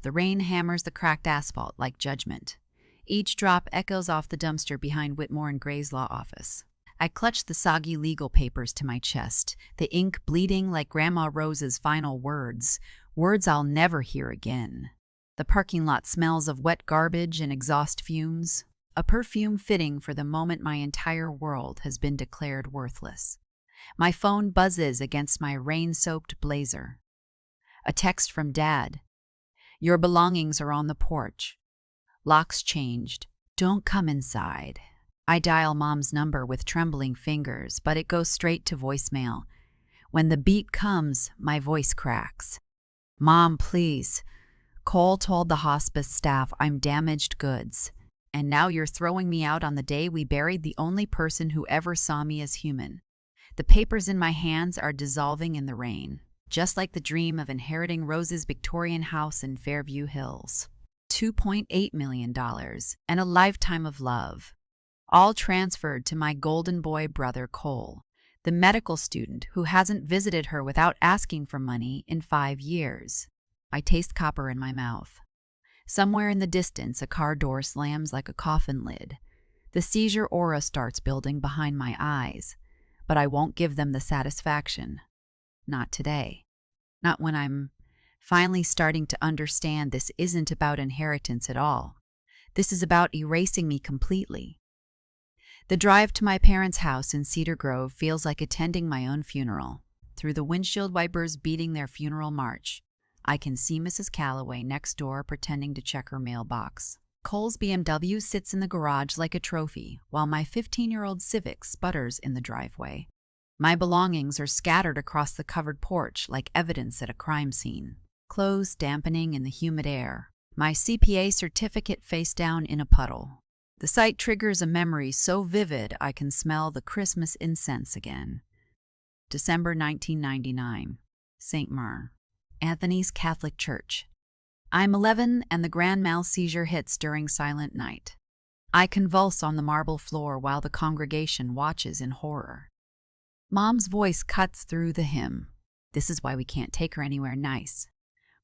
The rain hammers the cracked asphalt like judgment. Each drop echoes off the dumpster behind Whitmore and Gray's law office. I clutch the soggy legal papers to my chest, the ink bleeding like Grandma Rose's final words, words I'll never hear again. The parking lot smells of wet garbage and exhaust fumes, a perfume fitting for the moment my entire world has been declared worthless. My phone buzzes against my rain-soaked blazer. A text from Dad. Your belongings are on the porch. Locks changed. Don't come inside. I dial Mom's number with trembling fingers, but it goes straight to voicemail. When the beep comes, my voice cracks. Mom, please. Cole told the hospice staff I'm damaged goods. And now you're throwing me out on the day we buried the only person who ever saw me as human. The papers in my hands are dissolving in the rain, just like the dream of inheriting Rose's Victorian house in Fairview Hills. $2.8 million and a lifetime of love. All transferred to my golden boy brother Cole, the medical student who hasn't visited her without asking for money in 5 years. I taste copper in my mouth. Somewhere in the distance, a car door slams like a coffin lid. The seizure aura starts building behind my eyes, but I won't give them the satisfaction. Not today. Not when I'm finally starting to understand this isn't about inheritance at all. This is about erasing me completely. The drive to my parents' house in Cedar Grove feels like attending my own funeral. Through the windshield wipers beating their funeral march, I can see Mrs. Calloway next door pretending to check her mailbox. Cole's BMW sits in the garage like a trophy, while my 15-year-old Civic sputters in the driveway. My belongings are scattered across the covered porch like evidence at a crime scene. Clothes dampening in the humid air. My CPA certificate face down in a puddle. The sight triggers a memory so vivid I can smell the Christmas incense again. December 1999. St. Mar. Anthony's Catholic Church. I'm 11 and the grand mal seizure hits during Silent Night. I convulse on the marble floor while the congregation watches in horror. Mom's voice cuts through the hymn. This is why we can't take her anywhere nice.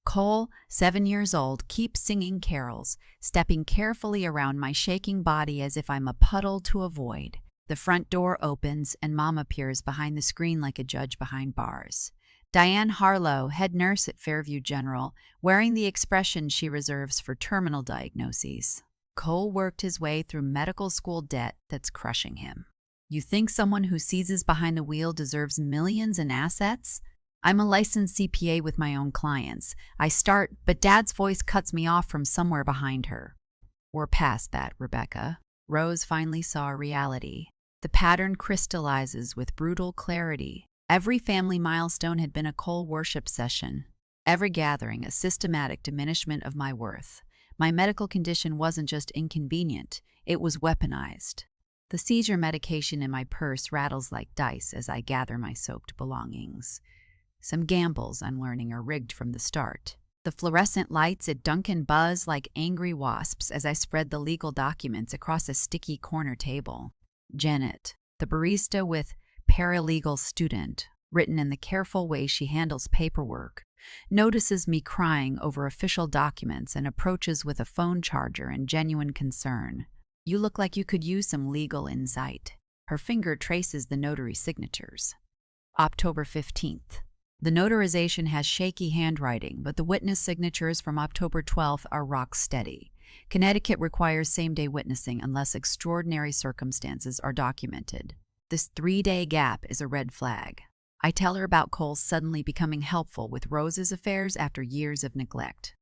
Cole, 7 years old, keeps singing carols, stepping carefully around my shaking body as if I'm a puddle to avoid. The front door opens and Mom appears behind the screen like a judge behind bars. Diane Harlow, head nurse at Fairview General, wearing the expression she reserves for terminal diagnoses. Cole worked his way through medical school debt that's crushing him. You think someone who seizes behind the wheel deserves millions in assets? I'm a licensed CPA with my own clients. I start, but Dad's voice cuts me off from somewhere behind her. We're past that, Rebecca. Rose finally saw reality. The pattern crystallizes with brutal clarity. Every family milestone had been a Cole worship session. Every gathering a systematic diminishment of my worth. My medical condition wasn't just inconvenient, it was weaponized. The seizure medication in my purse rattles like dice as I gather my soaked belongings. Some gambles, I'm learning, are rigged from the start. The fluorescent lights at Dunkin' buzz like angry wasps as I spread the legal documents across a sticky corner table. Janet, the barista with paralegal student, written in the careful way she handles paperwork, notices me crying over official documents and approaches with a phone charger and genuine concern. You look like you could use some legal insight. Her finger traces the notary signatures. October 15th. The notarization has shaky handwriting, but the witness signatures from October 12th are rock steady. Connecticut requires same-day witnessing unless extraordinary circumstances are documented. This 3-day gap is a red flag. I tell her about Cole suddenly becoming helpful with Rose's affairs after years of neglect.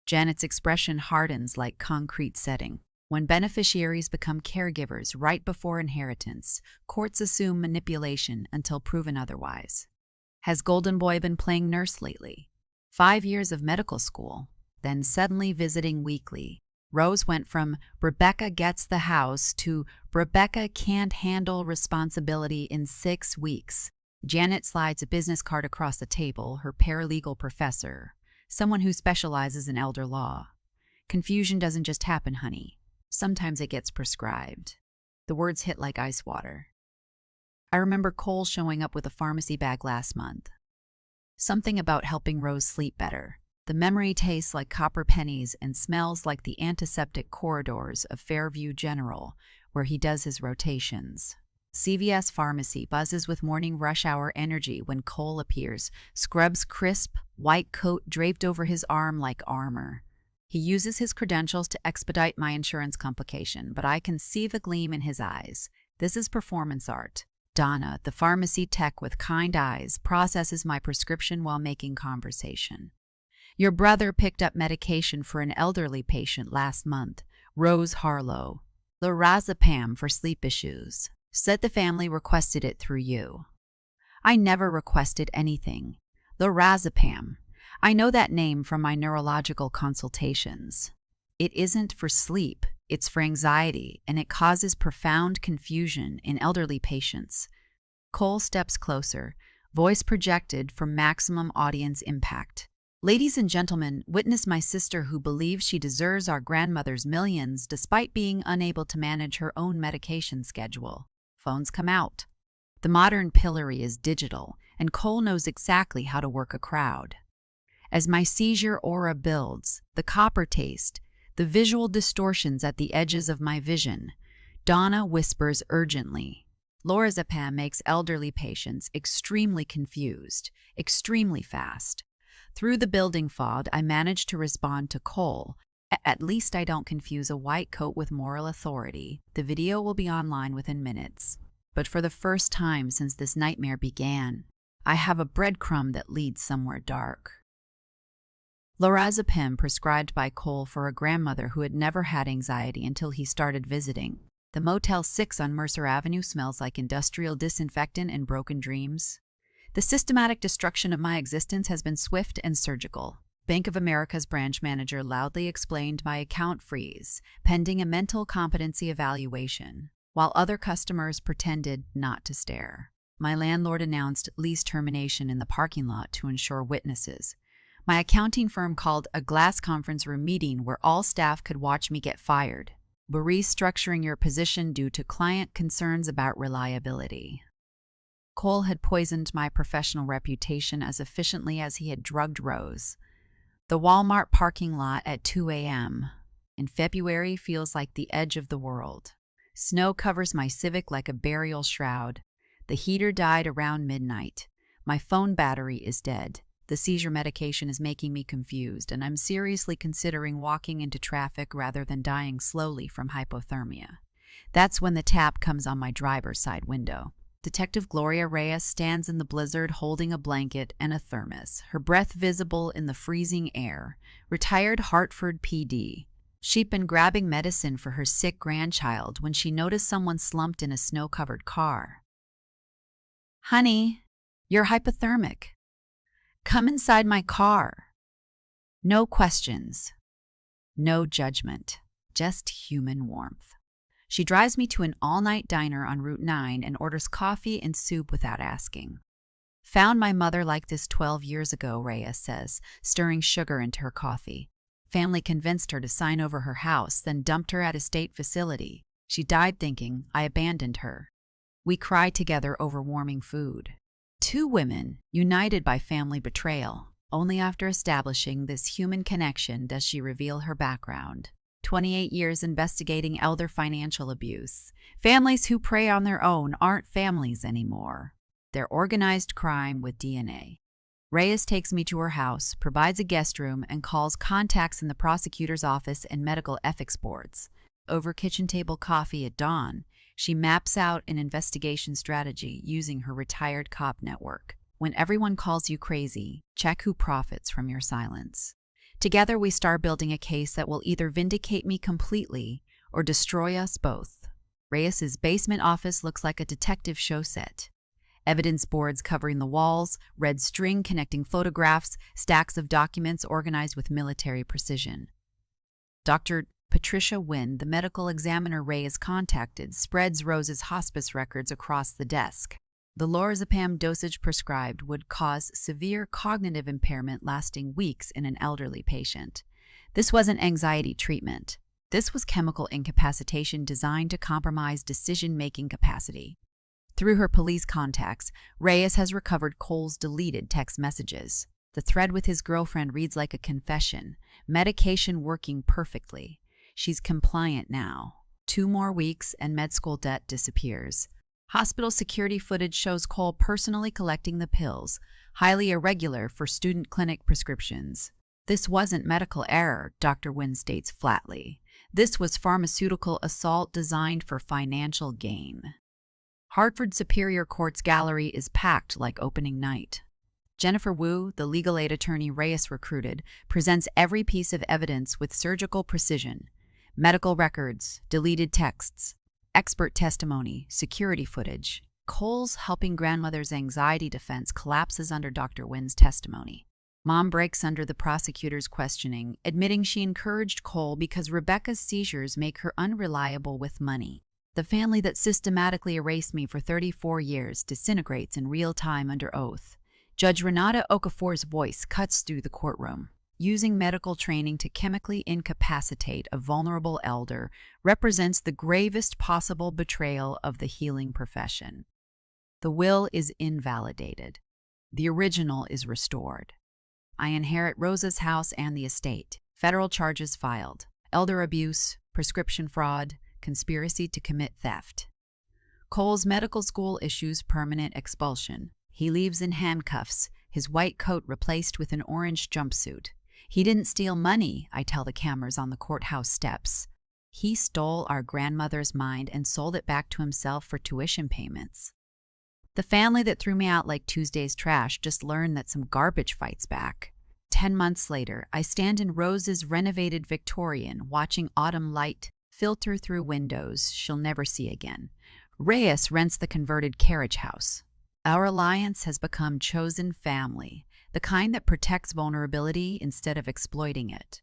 Janet's expression hardens like concrete setting. When beneficiaries become caregivers right before inheritance, courts assume manipulation until proven otherwise. Has Golden Boy been playing nurse lately? 5 years of medical school, then suddenly visiting weekly. Rose went from Rebecca gets the house to Rebecca can't handle responsibility in 6 weeks. Janet slides a business card across the table, her paralegal professor, someone who specializes in elder law. Confusion doesn't just happen, honey. Sometimes it gets prescribed. The words hit like ice water. I remember Cole showing up with a pharmacy bag last month. Something about helping Rose sleep better. The memory tastes like copper pennies and smells like the antiseptic corridors of Fairview General, where he does his rotations. CVS Pharmacy buzzes with morning rush hour energy when Cole appears, scrubs crisp, white coat draped over his arm like armor. He uses his credentials to expedite my insurance complication, but I can see the gleam in his eyes. This is performance art. Donna, the pharmacy tech with kind eyes, processes my prescription while making conversation. Your brother picked up medication for an elderly patient last month, Rose Harlow. Lorazepam for sleep issues. Said the family requested it through you. I never requested anything. Lorazepam. I know that name from my neurological consultations. It isn't for sleep, it's for anxiety, and it causes profound confusion in elderly patients. Cole steps closer, voice projected for maximum audience impact. Ladies and gentlemen, witness my sister who believes she deserves our grandmother's millions despite being unable to manage her own medication schedule. Phones come out. The modern pillory is digital, and Cole knows exactly how to work a crowd. As my seizure aura builds, the copper taste, the visual distortions at the edges of my vision, Donna whispers urgently. Lorazepam makes elderly patients extremely confused, extremely fast. Through the building fog, I manage to respond to Cole. At least I don't confuse a white coat with moral authority. The video will be online within minutes. But for the first time since this nightmare began, I have a breadcrumb that leads somewhere dark. Lorazepam prescribed by Cole for a grandmother who had never had anxiety until he started visiting. The Motel 6 on Mercer Avenue smells like industrial disinfectant and broken dreams. The systematic destruction of my existence has been swift and surgical. Bank of America's branch manager loudly explained my account freeze, pending a mental competency evaluation, while other customers pretended not to stare. My landlord announced lease termination in the parking lot to ensure witnesses. My accounting firm called a glass conference room meeting where all staff could watch me get fired. We're restructuring your position due to client concerns about reliability. Cole had poisoned my professional reputation as efficiently as he had drugged Rose. The Walmart parking lot at 2 a.m. in February feels like the edge of the world. Snow covers my Civic like a burial shroud. The heater died around midnight. My phone battery is dead. The seizure medication is making me confused, and I'm seriously considering walking into traffic rather than dying slowly from hypothermia. That's when the tap comes on my driver's side window. Detective Gloria Reyes stands in the blizzard holding a blanket and a thermos, her breath visible in the freezing air. Retired Hartford PD. She'd been grabbing medicine for her sick grandchild when she noticed someone slumped in a snow-covered car. "Honey, you're hypothermic. Come inside my car." No questions. No judgment. Just human warmth. She drives me to an all-night diner on Route 9 and orders coffee and soup without asking. "Found my mother like this 12 years ago," Reyes says, stirring sugar into her coffee. "Family convinced her to sign over her house, then dumped her at a state facility. She died thinking I abandoned her." We cry together over warming food. Two women, united by family betrayal. Only after establishing this human connection does she reveal her background. 28 years investigating elder financial abuse. Families who prey on their own aren't families anymore. They're organized crime with DNA. Reyes takes me to her house, provides a guest room, and calls contacts in the prosecutor's office and medical ethics boards. Over kitchen table coffee at dawn, she maps out an investigation strategy using her retired cop network. When everyone calls you crazy, check who profits from your silence. Together we start building a case that will either vindicate me completely or destroy us both. Reyes's basement office looks like a detective show set. Evidence boards covering the walls, red string connecting photographs, stacks of documents organized with military precision. Dr. Patricia Wynn, the medical examiner Reyes contacted, spreads Rose's hospice records across the desk. The lorazepam dosage prescribed would cause severe cognitive impairment lasting weeks in an elderly patient. This wasn't anxiety treatment. This was chemical incapacitation designed to compromise decision-making capacity. Through her police contacts, Reyes has recovered Cole's deleted text messages. The thread with his girlfriend reads like a confession. Medication working perfectly. She's compliant now. 2 more weeks and med school debt disappears. Hospital security footage shows Cole personally collecting the pills, highly irregular for student clinic prescriptions. This wasn't medical error, Dr. Wynn states flatly. This was pharmaceutical assault designed for financial gain. Hartford Superior Court's gallery is packed like opening night. Jennifer Wu, the legal aid attorney Reyes recruited, presents every piece of evidence with surgical precision. Medical records, deleted texts, expert testimony, security footage. Cole's helping grandmother's anxiety defense collapses under Dr. Wynn's testimony. Mom breaks under the prosecutor's questioning, admitting she encouraged Cole because Rebecca's seizures make her unreliable with money. The family that systematically erased me for 34 years disintegrates in real time under oath. Judge Renata Okafor's voice cuts through the courtroom. Using medical training to chemically incapacitate a vulnerable elder represents the gravest possible betrayal of the healing profession. The will is invalidated. The original is restored. I inherit Rosa's house and the estate. Federal charges filed. Elder abuse, prescription fraud, conspiracy to commit theft. Cole's medical school issues permanent expulsion. He leaves in handcuffs, his white coat replaced with an orange jumpsuit. He didn't steal money, I tell the cameras on the courthouse steps. He stole our grandmother's mind and sold it back to himself for tuition payments. The family that threw me out like Tuesday's trash just learned that some garbage fights back. 10 months later, I stand in Rose's renovated Victorian, watching autumn light filter through windows she'll never see again. Reyes rents the converted carriage house. Our alliance has become chosen family, the kind that protects vulnerability instead of exploiting it.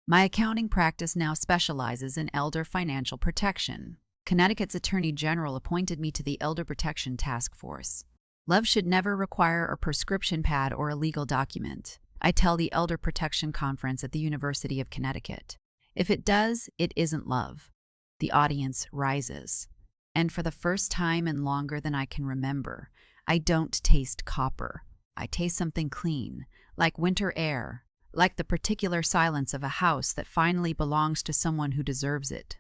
My accounting practice now specializes in elder financial protection. Connecticut's Attorney General appointed me to the Elder Protection Task Force. Love should never require a prescription pad or a legal document, I tell the Elder Protection Conference at the University of Connecticut. If it does, it isn't love. The audience rises. And for the first time and longer than I can remember, I don't taste copper. I taste something clean, like winter air, like the particular silence of a house that finally belongs to someone who deserves it.